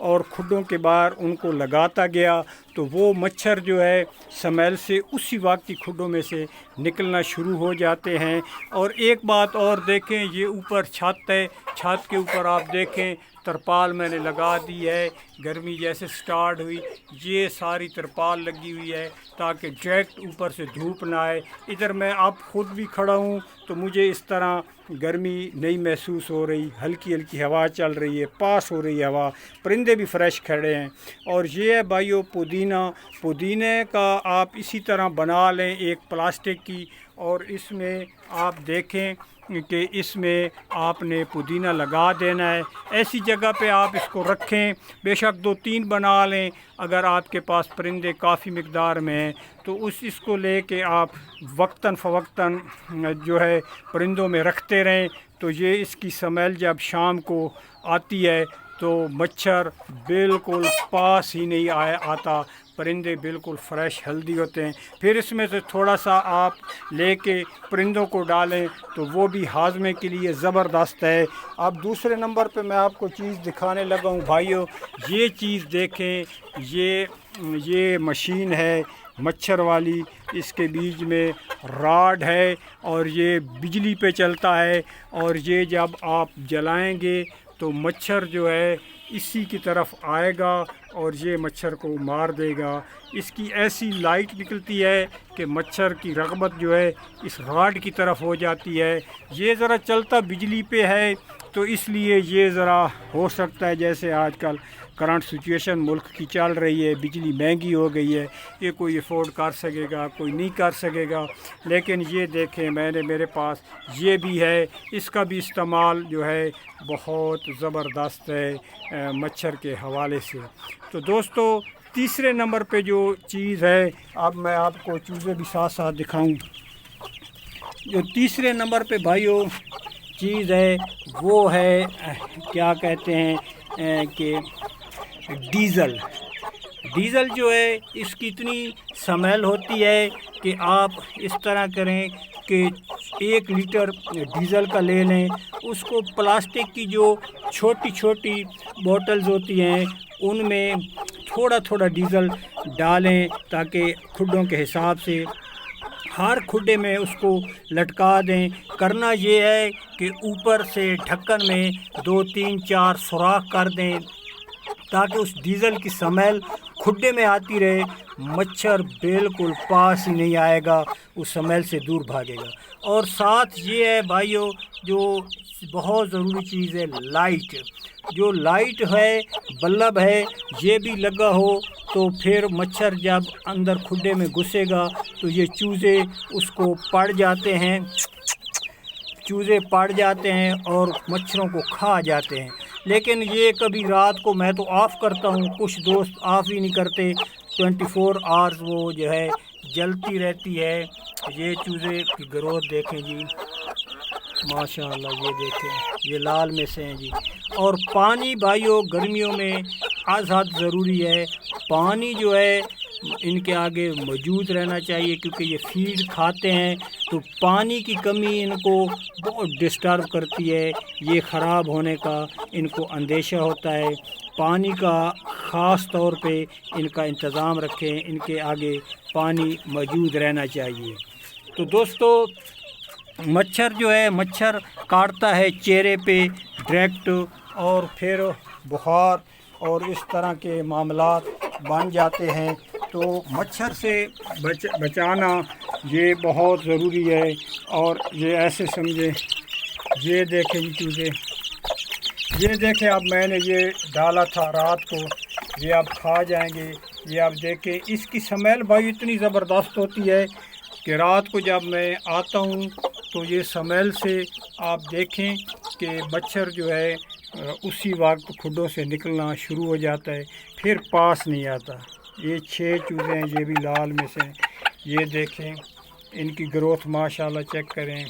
اور کھڈوں کے باہر ان کو لگاتا گیا تو وہ مچھر جو ہے سمیل سے اسی وقت کھڈوں میں سے نکلنا شروع ہو جاتے ہیں۔ اور ایک بات اور دیکھیں، یہ اوپر چھت ہے، چھت کے اوپر آپ دیکھیں ترپال میں نے لگا دی ہے۔ گرمی جیسے سٹارٹ ہوئی یہ ساری ترپال لگی ہوئی ہے تاکہ ڈائریکٹ اوپر سے دھوپ نہ آئے۔ ادھر میں اب خود بھی کھڑا ہوں تو مجھے اس طرح گرمی نہیں محسوس ہو رہی، ہلکی ہلکی ہوا چل رہی ہے، پاس ہو رہی ہے ہوا، پرندے بھی فریش کھڑے ہیں۔ اور یہ ہے بھائیو پودینے کا آپ اسی طرح بنا لیں ایک پلاسٹک کی، اور اس میں آپ دیکھیں کہ اس میں آپ نے پودینہ لگا دینا ہے۔ ایسی جگہ پہ آپ اس کو رکھیں، بے شک 2-3 بنا لیں۔ اگر آپ کے پاس پرندے کافی مقدار میں ہیں تو اس کو لے کے آپ وقتاً فوقتاً جو ہے پرندوں میں رکھتے رہیں، تو یہ اس کی سمیل جب شام کو آتی ہے تو مچھر بالکل پاس ہی نہیں آتا، پرندے بالکل فریش ہیلدی ہوتے ہیں۔ پھر اس میں سے تھوڑا سا آپ لے کے پرندوں کو ڈالیں تو وہ بھی ہاضمے کے لیے زبردست ہے۔ اب دوسرے نمبر پہ میں آپ کو چیز دکھانے لگا ہوں بھائیو، یہ چیز دیکھیں، یہ مشین ہے مچھر والی، اس کے بیچ میں راڈ ہے اور یہ بجلی پہ چلتا ہے، اور یہ جب آپ جلائیں گے تو مچھر جو ہے اسی کی طرف آئے گا اور یہ مچھر کو مار دے گا۔ اس کی ایسی لائٹ نکلتی ہے کہ مچھر کی رغبت جو ہے اس راڈ کی طرف ہو جاتی ہے۔ یہ ذرا چلتا بجلی پہ ہے تو اس لیے یہ ذرا ہو سکتا ہے، جیسے آج کل کرنٹ سچویشن ملک کی چل رہی ہے، بجلی مہنگی ہو گئی ہے، یہ کوئی افورڈ کر سکے گا، کوئی نہیں کر سکے گا۔ لیکن یہ دیکھیں میرے پاس یہ بھی ہے، اس کا بھی استعمال جو ہے بہت زبردست ہے مچھر کے حوالے سے۔ تو دوستو تیسرے نمبر پہ جو چیز ہے، اب میں آپ کو چیزیں بھی ساتھ ساتھ دکھاؤں۔ جو تیسرے نمبر پہ بھائیو چیز ہے وہ ہے کیا کہتے ہیں کہ ڈیزل جو ہے اس کی اتنی سمیل ہوتی ہے کہ آپ اس طرح کریں کہ 1 لیٹر ڈیزل کا لے لیں، اس کو پلاسٹک کی جو چھوٹی بوٹلز ہوتی ہیں ان میں تھوڑا ڈیزل ڈالیں تاکہ کھڈوں کے حساب سے ہر کھڈے میں اس کو لٹکا دیں۔ کرنا یہ ہے کہ اوپر سے ڈھکن میں 2-3-4 سوراخ کر دیں تاکہ اس ڈیزل کی سمیل کھڈے میں آتی رہے، مچھر بالکل پاس ہی نہیں آئے گا، اس سمیل سے دور بھاگے گا۔ اور ساتھ یہ ہے بھائیو جو بہت ضروری چیز ہے، لائٹ، جو لائٹ ہے بلب ہے یہ بھی لگا ہو تو پھر مچھر جب اندر کھڈے میں گھسے گا تو یہ چوزے اس کو پڑ جاتے ہیں، اور مچھروں کو کھا جاتے ہیں۔ لیکن یہ کبھی رات کو میں تو آف کرتا ہوں، کچھ دوست آف ہی نہیں کرتے، 24 آورز وہ جو ہے جلتی رہتی ہے۔ یہ چوزے کی گروتھ دیکھیں جی، ماشاءاللہ، یہ دیکھیں یہ لال میں سے ہیں جی۔ اور پانی بھائیو گرمیوں میں از حد ضروری ہے، پانی جو ہے ان کے آگے موجود رہنا چاہیے کیونکہ یہ فیڈ کھاتے ہیں، تو پانی کی کمی ان کو بہت ڈسٹرب کرتی ہے، یہ خراب ہونے کا ان کو اندیشہ ہوتا ہے۔ پانی کا خاص طور پہ ان کا انتظام رکھیں، ان کے آگے پانی موجود رہنا چاہیے۔ تو دوستو مچھر جو ہے مچھر کاٹتا ہے چہرے پہ ڈائریکٹ، اور پھر بخار اور اس طرح کے معاملات بن جاتے ہیں، تو مچھر سے بچانا یہ بہت ضروری ہے۔ اور یہ ایسے سمجھیں، یہ دیکھیں یہ چیزیں، یہ دیکھیں اب میں نے یہ ڈالا تھا رات کو، یہ اب کھا جائیں گے۔ یہ اب دیکھیں اس کی سمیل بھائی اتنی زبردست ہوتی ہے کہ رات کو جب میں آتا ہوں تو یہ سمیل سے آپ دیکھیں کہ مچھر جو ہے اسی وقت کھڈوں سے نکلنا شروع ہو جاتا ہے، پھر پاس نہیں آتا۔ یہ 6 چوزے ہیں، یہ بھی لال میں سے ہیں، یہ دیکھیں ان کی گروتھ ماشاءاللہ چیک کریں۔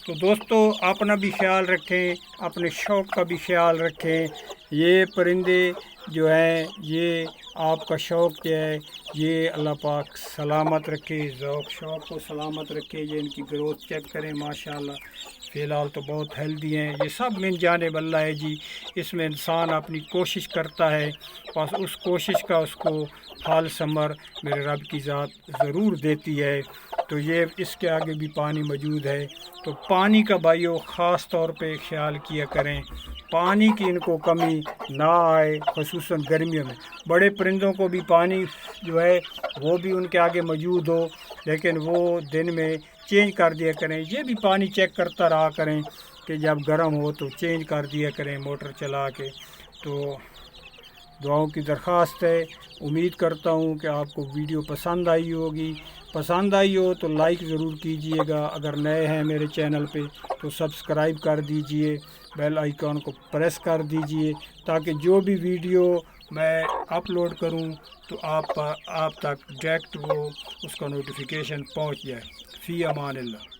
تو دوستو اپنا بھی خیال رکھیں، اپنے شوق کا بھی خیال رکھیں۔ یہ پرندے جو ہیں یہ آپ کا شوق جو ہے یہ اللہ پاک سلامت رکھے، ذوق شوق کو سلامت رکھے، یہ ان کی گروتھ چیک کریں ماشاءاللہ فی الحال تو بہت ہیلدی ہیں، یہ سب من جانب اللہ ہے جی، اس میں انسان اپنی کوشش کرتا ہے، بس اس کوشش کا اس کو پھل ثمر میرے رب کی ذات ضرور دیتی ہے۔ تو یہ اس کے آگے بھی پانی موجود ہے، تو پانی کا بھائیو خاص طور پہ خیال کیا کریں، پانی کی ان کو کمی نہ آئے، خصوصاً گرمیوں میں۔ بڑے پرندوں کو بھی پانی جو ہے وہ بھی ان کے آگے موجود ہو، لیکن وہ دن میں چینج کر دیا کریں، یہ بھی پانی چیک کرتا رہا کریں کہ جب گرم ہو تو چینج کر دیا کریں موٹر چلا کے۔ تو دعاؤں کی درخواست ہے، امید کرتا ہوں کہ آپ کو ویڈیو پسند آئی ہوگی، پسند آئی ہو تو لائک ضرور کیجئے گا، اگر نئے ہیں میرے چینل پہ تو سبسکرائب کر دیجئے، بیل آئیکن کو پریس کر دیجئے تاکہ جو بھی ویڈیو میں اپلوڈ کروں تو آپ تک ڈائریکٹ وہ اس کا نوٹیفیکیشن پہنچ جائے۔ فی امان اللہ۔